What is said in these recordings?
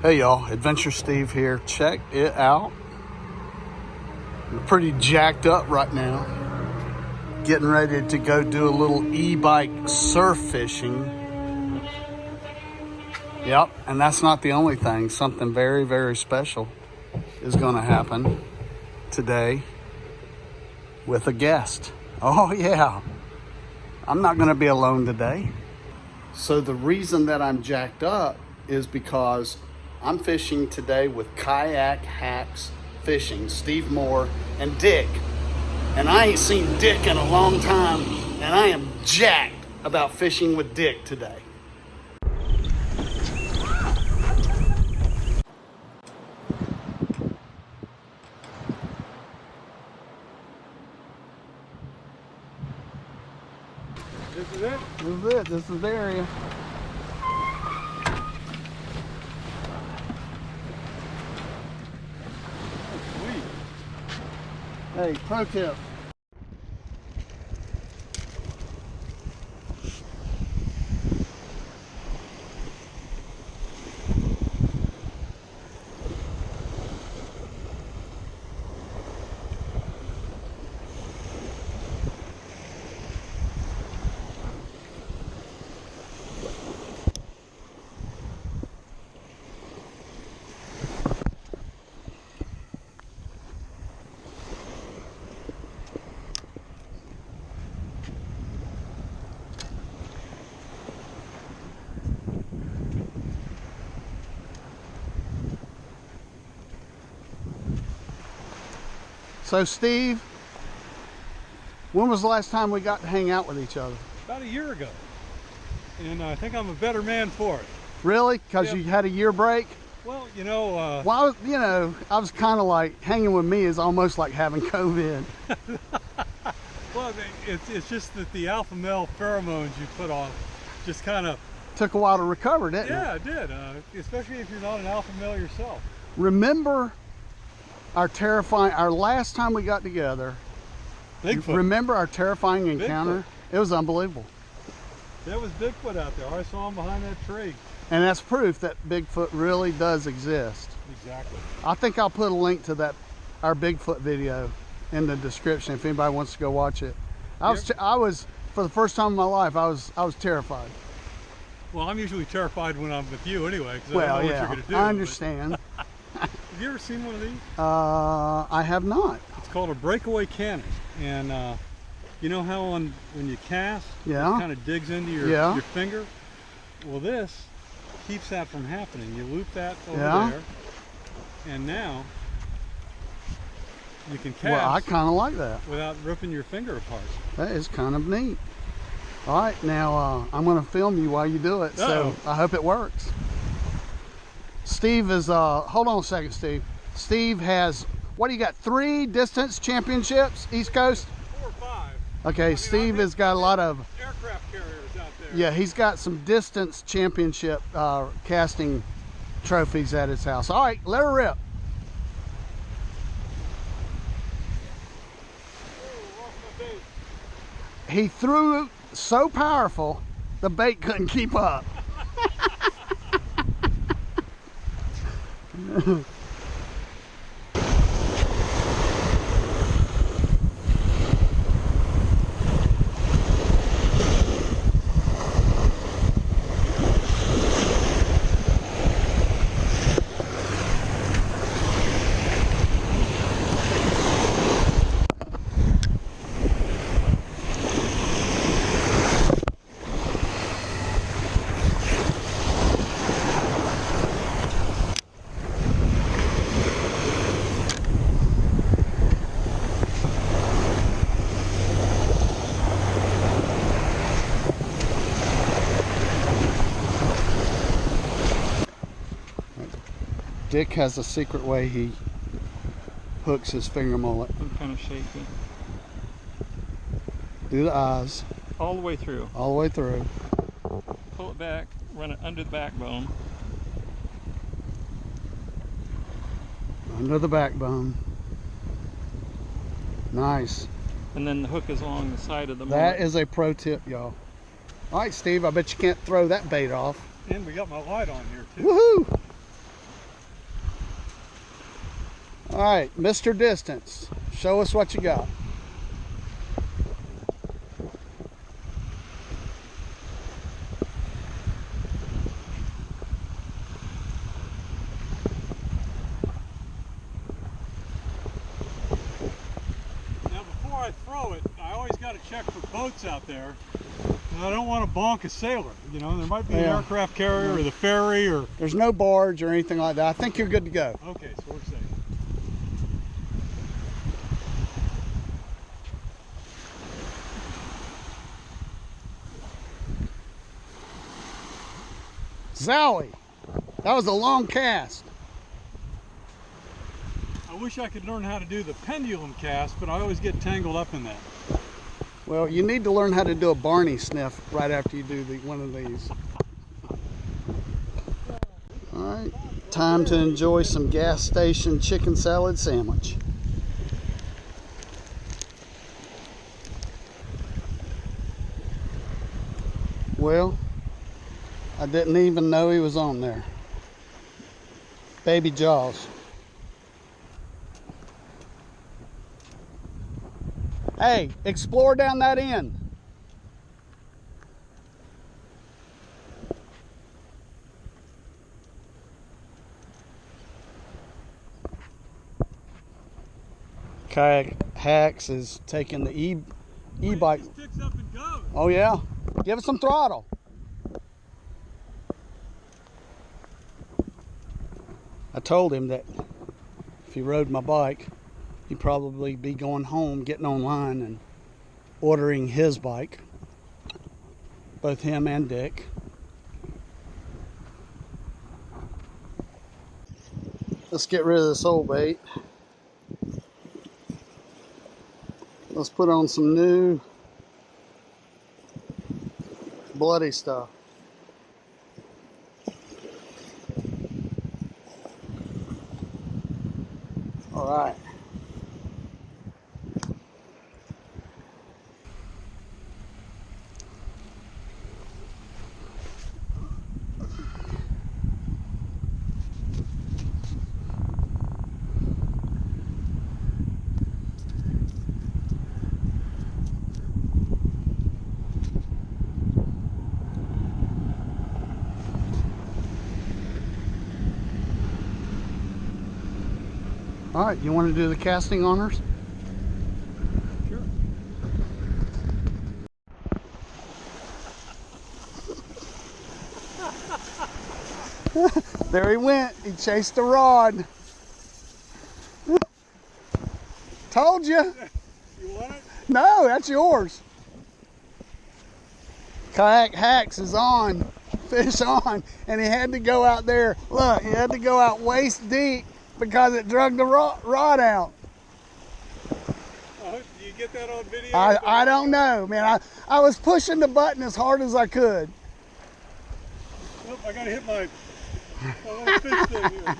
Hey y'all, Adventure Steve here. Check it out. I'm pretty jacked up right now. Getting ready to go do a little e-bike surf fishing. Yep, and that's not the only thing. Something very, very special is gonna happen today with a guest. Oh yeah, I'm not gonna be alone today. So the reason that I'm jacked up is because I'm fishing today with Kayak Hacks Fishing, Steve Moore and Dick. And I ain't seen Dick in a long time, and I am jacked about fishing with Dick today. This is it? This is it. This is the area. Sweet. Hey, pro tip. So Steve, when was the last time we got to hang out with each other? About a year ago. And I think I'm a better man for it. Really? Because Yep. you had a year break? Well, you know... Well, I was kind of like, hanging with me is almost like having COVID. well, it's just that the alpha male pheromones you put on just kind of... Took a while to recover, didn't it? Yeah, it did. Especially if you're not an alpha male yourself. Remember our last time we got together? Bigfoot. Remember our terrifying encounter? Bigfoot. It was unbelievable. There was Bigfoot out there. I saw him behind that tree. And that's proof that Bigfoot really does exist. Exactly. I think I'll put a link to our Bigfoot video in the description if anybody wants to go watch it. I was for the first time in my life, I was terrified. Well, I'm usually terrified when I'm with you anyway, because Well, I don't know yeah, what you're going to do. I understand. Have you ever seen one of these? I have not. It's called a breakaway cannon, and you know how when you cast, Yeah. it kind of digs into your finger? Well, this keeps that from happening. You loop that over there, and now you can cast Well, I kind of like that. without ripping your finger apart. That is kind of neat. All right, now I'm going to film you while you do it, so I hope it works. Steve is, hold on a second, Steve. Steve has, what do you got, 3 distance championships, East Coast? 4 or 5. Okay, Steve has got a lot of, aircraft carriers out there. yeah, he's got some distance championship casting trophies at his house. All right, let her rip. Oh, lost my bait. He threw so powerful, the bait couldn't keep up. Dick has a secret way he hooks his finger mullet. I'm kind of shaky. Do the eyes. All the way through. All the way through. Pull it back, run it under the backbone. Under the backbone. Nice. And then the hook is along the side of the mullet. That is a pro tip, y'all. All right, Steve, I bet you can't throw that bait off. And we got my light on here too. Woohoo! All right, Mr. Distance, show us what you got. Now before I throw it, I always got to check for boats out there. And I don't want to bonk a sailor. You know, there might be an aircraft carrier or the ferry or... There's no barge or anything like that. I think you're good to go. Okay, so we're safe. Zowie, that was a long cast. I wish I could learn how to do the pendulum cast, but I always get tangled up in that. Well, you need to learn how to do a Barney sniff right after you do one of these. All right, time to enjoy some gas station chicken salad sandwich. Well, I didn't even know he was on there. Baby Jaws. Hey, explore down that end. Kayak Hacks is taking the e-bike. It picks up and goes. Oh yeah, give it some throttle. I told him that if he rode my bike, he'd probably be going home, getting online and ordering his bike. Both him and Dick. Let's get rid of this old bait. Let's put on some new bloody stuff. All right. All right, you want to do the casting honors? Sure. There he went. He chased the rod. Told you. You want it? No, that's yours. Kayak Hacks is on. Fish on. And he had to go out there. Look, he had to go out waist deep because it drug the rod out. Do you get that on video? I don't know, man. I was pushing the button as hard as I could. Nope, I gotta hit my little fish thing here.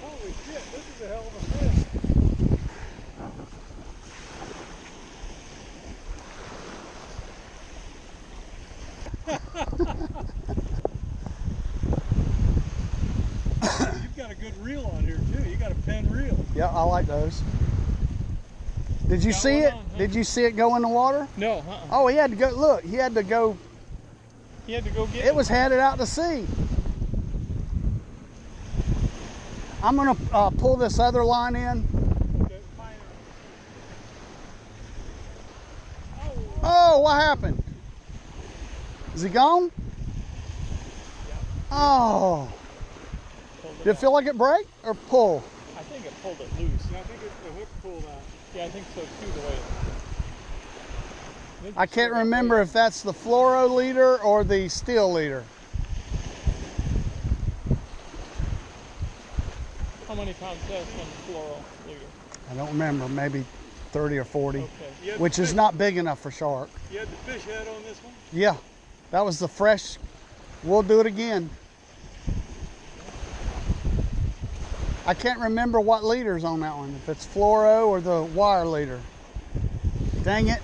Holy shit, this is a hell of a fish. You've got a good reel on here too. You got a pen reel. Yeah, I like those. Did you see it? Did you see it go in the water? No. Oh, he had to go. Look, he had to go. He had to go get It was headed out to sea. I'm gonna pull this other line in. Okay, fine. Oh, what happened? Is he gone? Oh. Did it feel like it break or pull? I think it pulled it loose. Yeah, I think the hook pulled out. Yeah, I think so too, the way it... I can't remember if that's the fluoro leader or the steel leader. How many pounds that's on the fluoro leader? I don't remember, maybe 30 or 40, Okay. which is not big enough for shark. You had the fish head on this one? Yeah, that was the fresh. We'll do it again. I can't remember what leader's on that one, if it's fluoro or the wire leader. Dang it.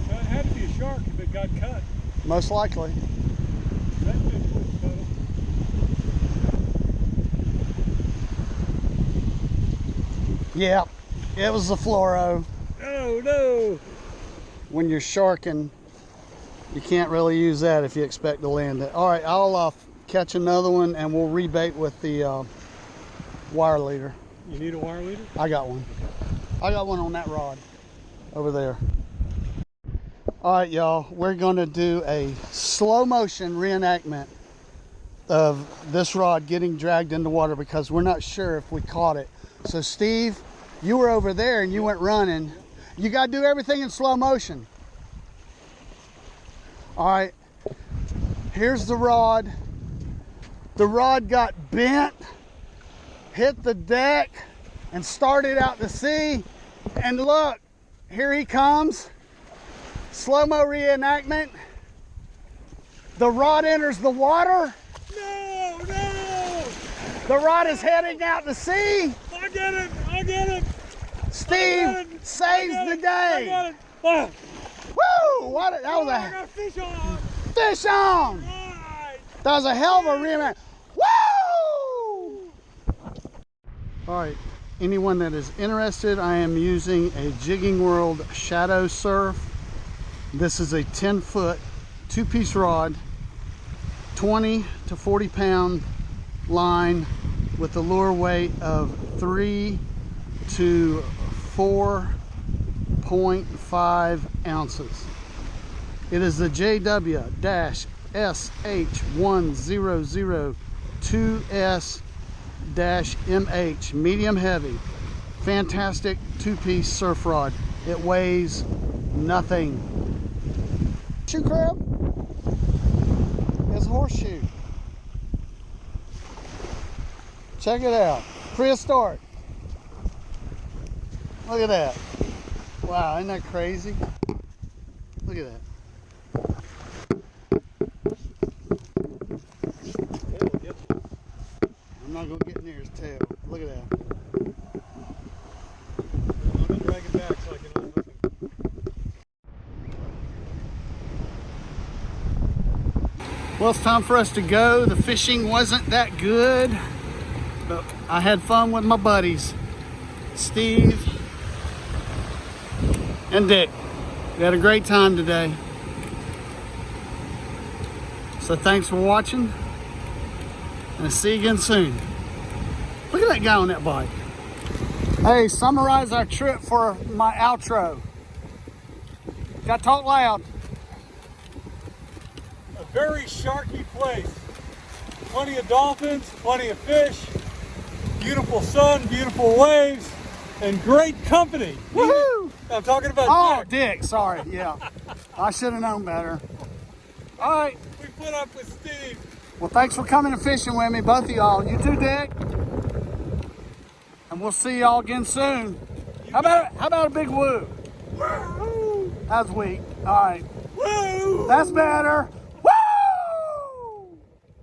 Well, it had to be a shark if it got cut. Most likely. That fish was cut. Yeah, it was the fluoro. Oh no! When you're sharking, you can't really use that if you expect to land it. All right, I'll catch another one and we'll rebait with the wire leader. You need a wire leader? I got one. I got one on that rod over there. All right, y'all, we're gonna do a slow motion reenactment of this rod getting dragged into water because we're not sure if we caught it. So Steve, you were over there and you went running. You gotta do everything in slow motion. All right, here's the rod. The rod got bent, hit the deck, and started out to sea. And look, here he comes. Slow-mo reenactment. The rod enters the water. No, no! The rod is heading out to sea. I get it! I get it! Steve saves the I day. got it! Ah. Woo! That was I a got fish on! fish on. Alright! That was a hell of a reenactment. Woo! All right, anyone that is interested, I am using a Jigging World Shadow Surf. This is a 10-foot, 2-piece rod, 20 to 40 pound line with a lure weight of 3 to 4.5 ounces. It is the JW-SH1002S-MH medium heavy. Fantastic 2-piece surf rod. It weighs nothing. Horseshoe crab? It's horseshoe. Check it out. Prehistoric. Look at that. Wow, isn't that crazy? Look at that. I'm not going to get near his tail. Look at that. I'm going to drag it back so I can unhook him. Well, it's time for us to go. The fishing wasn't that good, but I had fun with my buddies, Steve and Dick. We had a great time today. So thanks for watching, and I'll see you again soon. Look at that guy on that bike. Hey, summarize our trip for my outro. Got to talk loud. A very sharky place. Plenty of dolphins, plenty of fish, beautiful sun, beautiful waves, and great company. Woohoo! I'm talking about Dick, sorry, yeah. I should have known better. All right. We put up with Steve. Well, thanks for coming and fishing with me, both of y'all. You too, Dick. And we'll see y'all again soon. How about a big woo? Woo! That's weak. All right. Woo! That's better.